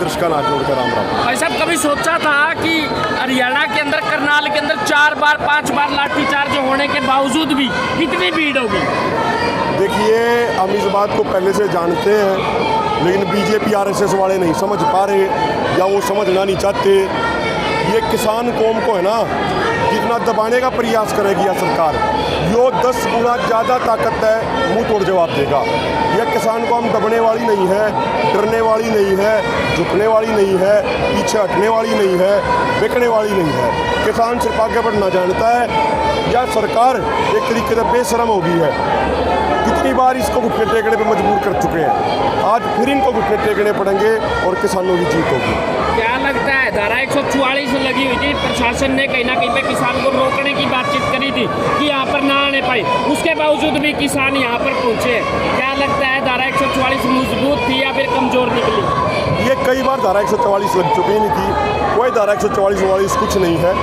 दर्शकांना हाथ जोड़कर राम राम। भाई साहब, कभी सोचा था कि हरियाणा के अंदर, करनाल के अंदर 4 बार 5 बार लाठीचार्ज होने के बावजूद भी इतनी भीड़ होगी? देखिए, हम इस बात को पहले से जानते हैं, लेकिन बीजेपी आरएसएस वाले नहीं समझ पा रहे या वो समझना नहीं चाहते। ये किसान कौम को है ना, जितना दबाने का प्रयास करेगी यह सरकार, यो 10 गुना ज़्यादा ताकत है, मुंह तोड़ जवाब देगा। यह किसान कौम दबने वाली नहीं है, डरने वाली नहीं है, झुकने वाली नहीं है, पीछे हटने वाली नहीं है, बिकने वाली नहीं है। किसान सिर्फ आगे बढ़ना जानता है। यह सरकार एक तरीके से बेशरम हो गई है। कितनी बार इसको घुटने टेकने पर मजबूर कर चुके हैं, आज फिर इनको घुटने टेकने पड़ेंगे और किसानों की जीत होगी। क्या लगता है, धारा 144 लगी हुई थी, प्रशासन ने कहीं ना कहीं पे किसान को रोकने की बातचीत करी थी कि यहाँ पर ना आने पाए, उसके बावजूद भी किसान यहाँ पर पहुँचे। क्या लगता है, धारा 144 मजबूत थी या फिर कमजोर निकली? ये कई बार धारा 144 लग चुकी नहीं थी, कोई धारा 144 कुछ नहीं है।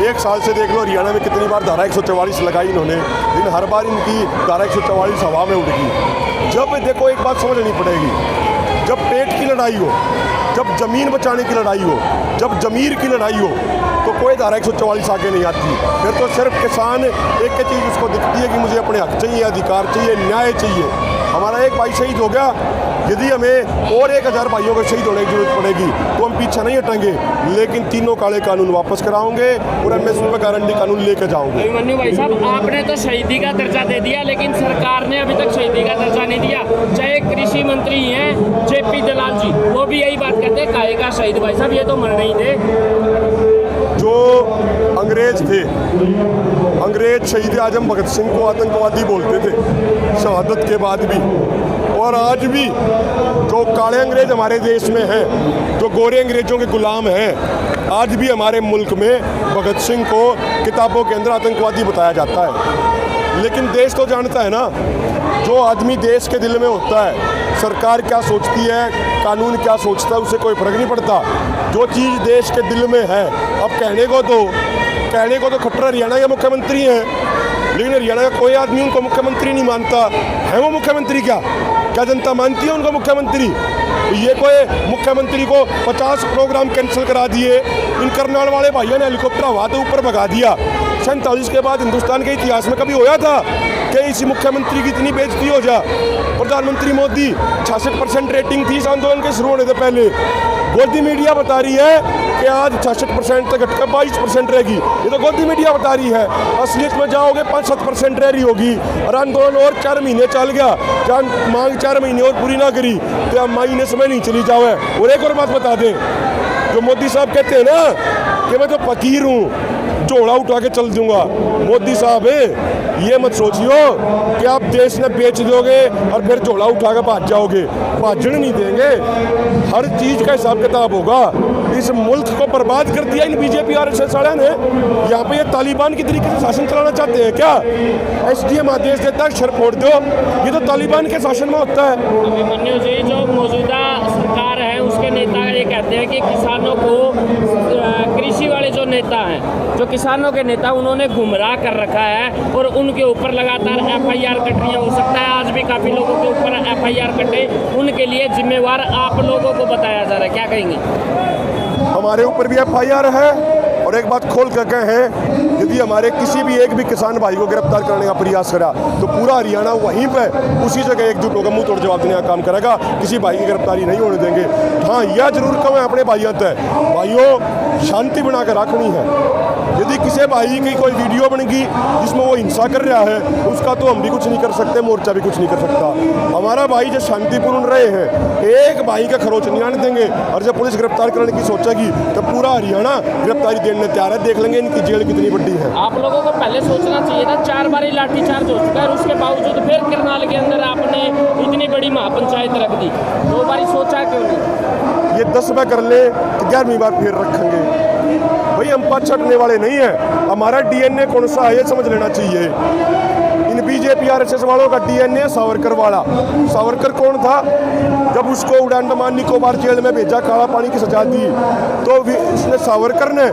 1 साल से देख लो हरियाणा में कितनी बार धारा 144 लगाई इन्होंने, लेकिन हर बार इनकी धारा 144 हवा में उड़ गई। जब देखो, एक बात समझनी पड़ेगी, जब पेट की लड़ाई हो, जब ज़मीन बचाने की लड़ाई हो, जब ज़मीर की लड़ाई हो, तो कोई धारा 144 आगे नहीं आती। फिर तो सिर्फ किसान एक चीज़ उसको दिखती है कि मुझे अपने हक चाहिए, अधिकार चाहिए, न्याय चाहिए। हमारा एक भाई शहीद हो गया, यदि हमें और 1000 भाइयों को शहीद होने की जरूरत पड़ेगी तो हम पीछे नहीं हटेंगे, लेकिन तीनों काले कानून वापस कराओगे और एमएसपी पर गारंटी कानून लेकर जाओगे। अभिमन्यु भाई साहब, आपने तो शहीदी का दर्जा दे दिया, लेकिन सरकार ने अभी तक शहीदी का दर्जा नहीं दिया। चाहे कृषि मंत्री हैं JP दलाल जी, वो भी यही बात कहते हैं, काहे का शहीद भाई साहब, ये तो मर नहीं थे। जो अंग्रेज थे, अंग्रेज शहीद आजम भगत सिंह को आतंकवादी बोलते थे शहादत के बाद भी, और आज भी जो काले अंग्रेज हमारे देश में हैं, जो गोरे अंग्रेजों के गुलाम हैं, आज भी हमारे मुल्क में भगत सिंह को किताबों के अंदर आतंकवादी बताया जाता है। लेकिन देश तो जानता है ना, जो आदमी देश के दिल में होता है, सरकार क्या सोचती है, कानून क्या सोचता है, उसे कोई फर्क नहीं पड़ता। जो चीज़ देश के दिल में है, अब कहने को तो खट्टर हरियाणा के मुख्यमंत्री हैं, लेकिन हरियाणा का कोई आदमी उनको मुख्यमंत्री नहीं मानता है। वो मुख्यमंत्री क्या जनता मानती है उनको मुख्यमंत्री? ये कोई मुख्यमंत्री को 50 प्रोग्राम कैंसिल करा दिए, इन करनाल वाले भाइयों ने हेलीकॉप्टर हवा के ऊपर भगा दिया। 47 के बाद हिंदुस्तान के इतिहास में कभी होया था कि इसी मुख्यमंत्री की इतनी बेइज्जती हो जा? प्रधानमंत्री मोदी 66% रेटिंग थी इस आंदोलन के शुरू होने से पहले। गोदी मीडिया बता रही है कि आज 66% तक घटकर 22% रहेगी। ये तो गोदी मीडिया बता रही है, असलियत में जाओगे 5-7% रह रही होगी। और आंदोलन और 4 महीने चल गया, जहाँ मांग 4 महीने और पूरी ना करी तो अब महीने समय नहीं चली जावे। और एक और बात बता दें, जो मोदी साहब कहते हैं ना कि मैं तो फकीर हूँ, झोला उठा के चल दूंगा, मोदी साहब ये मत सोचियो कि आप देश में बेच दोगे और फिर झोला उठा के भाग जाओगे। भाजन नहीं देंगे, हर चीज़ का हिसाब किताब होगा। इस मुल्क को बर्बाद कर दिया इन बीजेपी आरएसएस वाले ने। यहाँ पे ये तालिबान की तरीके से शासन चलाना चाहते हैं क्या? SDM आदेश देता है शर फोड़ दो, ये तो तालिबान के शासन में होता है। अभिमन्यु जी, जो मौजूदा सरकार है उसके नेता ये कहते हैं कि किसानों को, कृषि वाले जो नेता हैं, जो किसानों के नेता, उन्होंने गुमराह कर रखा है और उनके ऊपर लगातार FIR कट रही है। हो सकता है आज भी काफ़ी लोगों के ऊपर FIR कटे, उनके लिए जिम्मेवार आप लोगों को बताया जा रहा है, क्या कहेंगे? हमारे ऊपर भी FIR है, और एक बात खोल कर कहे हैं, यदि हमारे किसी भी एक भी किसान भाई को गिरफ्तार करने का प्रयास करा तो पूरा हरियाणा वहीं पे उसी जगह एकजुट होकर मुंह तोड़ जवाब देने का काम करेगा। किसी भाई की गिरफ्तारी नहीं होने देंगे। हाँ, यह जरूर कम है अपने भाइयों तक, भाइयों शांति बना कर रखनी है। यदि किसी भाई की कोई वीडियो बन गई जिसमें वो हिंसा कर रहा है, उसका तो हम भी कुछ नहीं कर सकते, मोर्चा भी कुछ नहीं कर सकता। हमारा भाई जो शांतिपूर्ण रहे हैं, एक भाई का खरोच नहीं आने देंगे। और जब पुलिस गिरफ्तार करने की सोचेगी तो पूरा हरियाणा गिरफ्तारी देने तैयार है। देख लेंगे इनकी जेल कितनी बड़ी है। आप लोगों को पहले सोचना चाहिए था, 4 बार ही लाठीचार्ज हो चुका है, उसके बावजूद फिर करनाल के अंदर आपने इतनी बड़ी महापंचायत रख दी। 2 बार सोचा क्यों नहीं? ये 10 बार कर ले तो 11वीं बार फिर रखेंगे। भाई हम पाँच छटने वाले नहीं हैं, हमारा DNA कौन सा है ये समझ लेना चाहिए। इन बीजेपी आरएसएस वालों का DNA सावरकर वाला। सावरकर कौन था? जब उसको अंडमान निकोबार जेल में भेजा, काला पानी की सजा दी, तो इसने सावरकर ने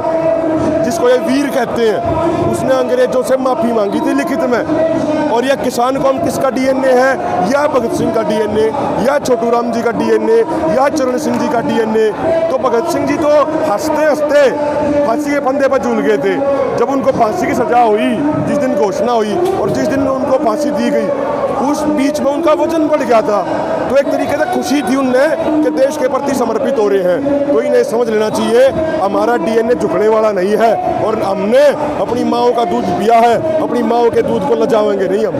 जिसको ये वीर कहते हैं, उसने अंग्रेजों से माफ़ी मांगी थी लिखित में। और यह किसान कौम किसका डीएनए है? या भगत सिंह का डीएनए, या छोटू राम जी का डीएनए, या चरण सिंह जी का डीएनए। तो भगत सिंह जी तो हंसते हंसते फांसी के फंदे पर झूल गए थे जब उनको फांसी की सजा हुई, जिस दिन घोषणा हुई और जिस दिन उनको फांसी दी गई, उस बीच में उनका वजन बढ़ गया था। तो एक तरीके से खुशी थी उनमें कि देश के प्रति समर्पित हो रहे हैं। तो इन्हें समझ लेना चाहिए हमारा डीएनए झुकने वाला नहीं है और हमने अपनी माँओं का दूध पिया है, अपनी माँओं के दूध को लजाएंगे नहीं हम।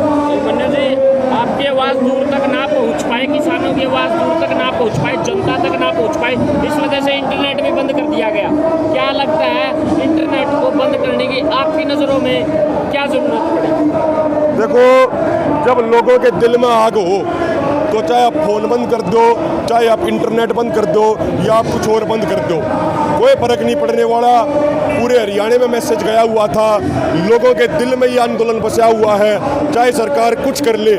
मन्नू जी, आपकी आवाज़ दूर तक ना पहुंच पाए, किसानों की आवाज़ दूर तक ना पहुंच पाए, जनता तक ना पहुंच पाए, इस वजह से इंटरनेट भी बंद कर दिया गया। क्या लगता है इंटरनेट को बंद करने की आपकी नज़रों में क्या ज़रूरत पड़ी? देखो, जब लोगों के दिल में आग हो तो चाहे आप फ़ोन बंद कर दो, चाहे आप इंटरनेट बंद कर दो, या आप कुछ और बंद कर दो, कोई फ़र्क नहीं पड़ने वाला। पूरे हरियाणा में मैसेज गया हुआ था, लोगों के दिल में ये आंदोलन बसा हुआ है, चाहे सरकार कुछ कर ले,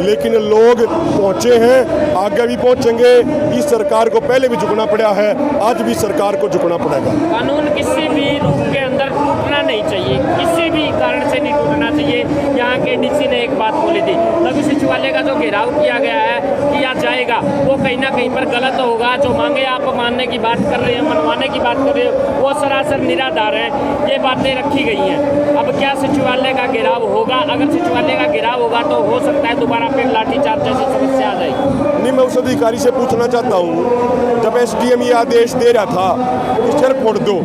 लेकिन लोग पहुँचे हैं, आगे भी पहुँचेंगे। इस सरकार को पहले भी झुकना पड़ा है, आज भी सरकार को झुकना पड़ेगा। कानून किसी भी रूप के अंदर टूटना नहीं चाहिए, किसी भी कारण से नहीं टूटना चाहिए। यहाँ के डीसी ने एक बात बोली थी, लघु सचिवालय का जो घेराव किया गया है, किया जाएगा, वो कहीं ना कहीं पर गलत होगा। जो मांगे आप मानने की बात कर रहे हैं, मनवाने की बात कर रहे हो, वो सरासर निराधार है। ये बातें रखी गई हैं। अब क्या सचिवालय का घेराव होगा? अगर सचिवालय का घेराव होगा तो हो सकता है दोबारा फिर लाठीचार्ज जैसी समस्या आ जाएगी। नहीं, मैं उस अधिकारी से पूछना चाहता हूँ, जब एसडीएम ये आदेश दे रहा था कि सर फोड़ दो,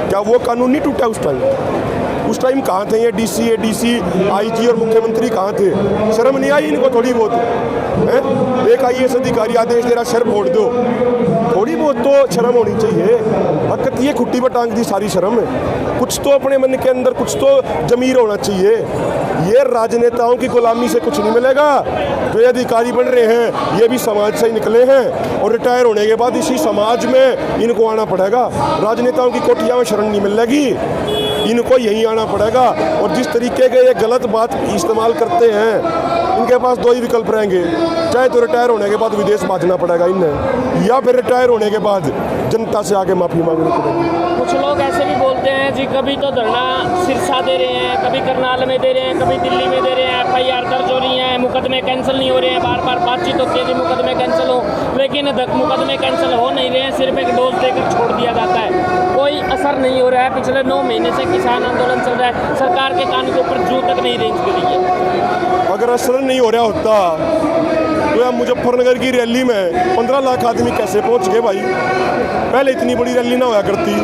क्या वो कानून नहीं टूटा उस टाइम? उस टाइम कहाँ थे ये डीसी, एडीसी, आईजी और मुख्यमंत्री कहाँ थे? शर्म नहीं आई इनको थोड़ी बहुत? है एक आईएएस अधिकारी आदेश दे रहा शर्म फोड़ दो, थोड़ी बहुत तो शर्म होनी चाहिए। हकत ये खुट्टी पर टांग दी सारी शर्म है। कुछ तो अपने मन के अंदर कुछ तो जमीर होना चाहिए। ये राजनेताओं की गुलामी से कुछ नहीं मिलेगा। जो ये अधिकारी बन रहे हैं ये भी समाज से ही निकले हैं और रिटायर होने के बाद इसी समाज में इनको आना पड़ेगा। राजनेताओं की कोठियाँ में शरण नहीं मिलेगी, इनको यहीं आना पड़ेगा। और जिस तरीके के ये गलत बात इस्तेमाल करते हैं, इनके पास दो ही विकल्प रहेंगे, चाहे तो रिटायर होने के बाद विदेश भागना पड़ेगा इन्हें, या फिर रिटायर होने के बाद जनता से आके माफ़ी मांगनी पड़ेगी। कुछ लोग ऐसे भी बोलते हैं जी, कभी तो धरना सिरसा दे रहे हैं, कभी करनाल में दे रहे हैं, कभी दिल्ली में दे रहे हैं, FIR दर्ज हो रही हैं, मुकदमे कैंसिल नहीं हो रहे हैं, बार बार बातचीत होती है कि मुकदमे कैंसिल हो, लेकिन मुकदमे कैंसिल हो नहीं रहे हैं, सिर्फ एक डोज देकर छोड़ दिया जाता है, कोई असर नहीं हो रहा है। पिछले 9 महीने से किसान आंदोलन चल रहा है, सरकार के कान के ऊपर जूं तक नहीं रेंज करी है। अगर असर नहीं हो रहा होता तो यार मुजफ्फरनगर की रैली में 15 लाख आदमी कैसे पहुंच गए भाई? पहले इतनी बड़ी रैली ना होया करती।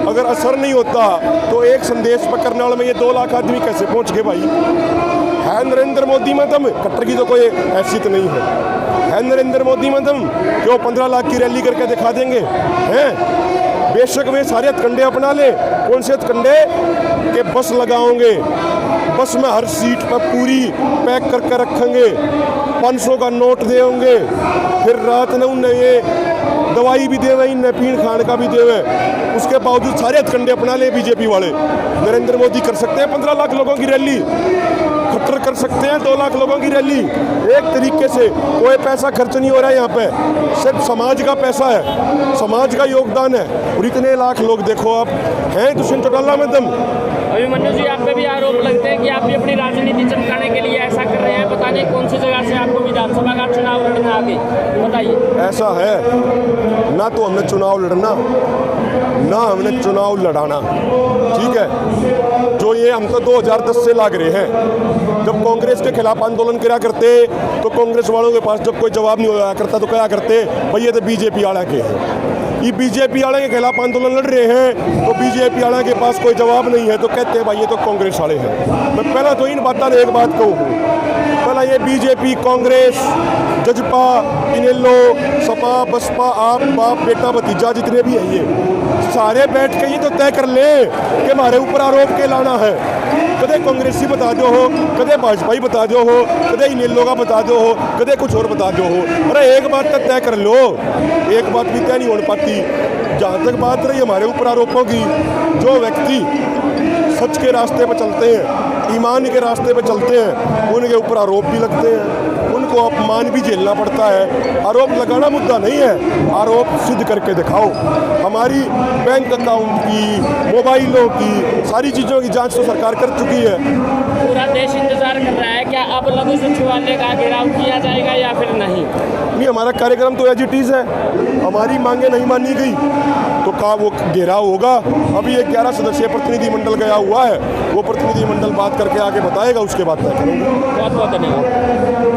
अगर असर नहीं होता तो एक संदेश पर करनाल में ये 2 लाख आदमी कैसे पहुंच गए भाई? है नरेंद्र मोदी में दम? कट्टर की तो कोई हैसियत नहीं है नरेंद्र मोदी में दम कि वो 15 लाख की रैली करके दिखा देंगे? हैं बेशक वे सारे हथकंडे अपना ले। कौन से हथकंडे? कि बस लगाओगे, बस में हर सीट पर पूरी पैक करके रखेंगे, 500 का नोट देंगे, फिर रात में उन्हें ये दवाई भी देवे, इन्हें पीण खान का भी देवे। उसके बावजूद सारे हथकंडे अपना ले बीजेपी वाले। नरेंद्र मोदी कर सकते हैं 15 लाख लोगों की रैली, खट्टर कर सकते हैं 2 लाख लोगों की रैली। एक तरीके से कोई पैसा खर्च नहीं हो रहा है यहाँ पे, सिर्फ समाज का पैसा है, समाज का योगदान है। और इतने लाख लोग देखो आप हैं दुष्यंत चौटाला में दम। अभिमन्यु जी, आप पे भी आरोप लगते हैं कि आप भी अपनी राजनीति चमकाने के लिए ऐसा कर रहे हैं। पता नहीं कौन सी जगह से आपको विधानसभा का चुनाव लड़ना आगे, बताइए। ऐसा है ना, तो हमने चुनाव लड़ना ना हमने चुनाव लड़ाना, ठीक है। जो ये हम तो 2010 से लाग रहे हैं। जब कांग्रेस के खिलाफ आंदोलन किया करते तो कांग्रेस वालों के पास जब कोई जवाब नहीं होया करता तो क्या करते, भाई ये तो बीजेपी वाला के हैं, ये बीजेपी वाले के खिलाफ आंदोलन लड़ रहे हैं तो बीजेपी वाले के पास कोई जवाब नहीं है तो कहते हैं भाई ये तो कांग्रेस वाले हैं। मैं पहला तो इन बातों ने एक बात कहूँ, पहला ये बीजेपी, कांग्रेस, जजपा, इनेलो, सपा, बसपा, आप बाप बेटा भतीजा जितने भी हैं ये सारे बैठ के ये तो तय कर ले कि हमारे ऊपर आरोप के लाना है। कदे कांग्रेसी बता दो हो, कदे भाजपा ही बता दो हो, कदे इनेलो का बता दो हो, कदे कुछ और बता दो हो। अरे एक बात तो तय कर लो, एक बात भी तय नहीं हो पाती। जहाँ तक बात रही हमारे ऊपर आरोपों की, जो व्यक्ति सच के रास्ते पर चलते हैं, ईमान के रास्ते पर चलते हैं, उनके ऊपर आरोप भी लगते हैं, उनके उनको अपमान भी झेलना पड़ता है। आरोप लगाना मुद्दा नहीं है, आरोप सिद्ध करके दिखाओ। हमारी बैंक अकाउंट की, मोबाइलों की, सारी चीज़ों की जांच तो सरकार कर चुकी है। पूरा देश इंतजार कर रहा है, क्या अब लघु सचिवालय का घेराव किया जाएगा या फिर नहीं? नहीं, हमारा कार्यक्रम तो एज इट इज़ है, हमारी मांगे नहीं मानी गई तो का वो घेराव होगा। अभी एक 11 सदस्यीय प्रतिनिधिमंडल गया हुआ है, वो प्रतिनिधिमंडल बात करके आगे बताएगा, उसके बाद तय करेंगे। बहुत बहुत धन्यवाद।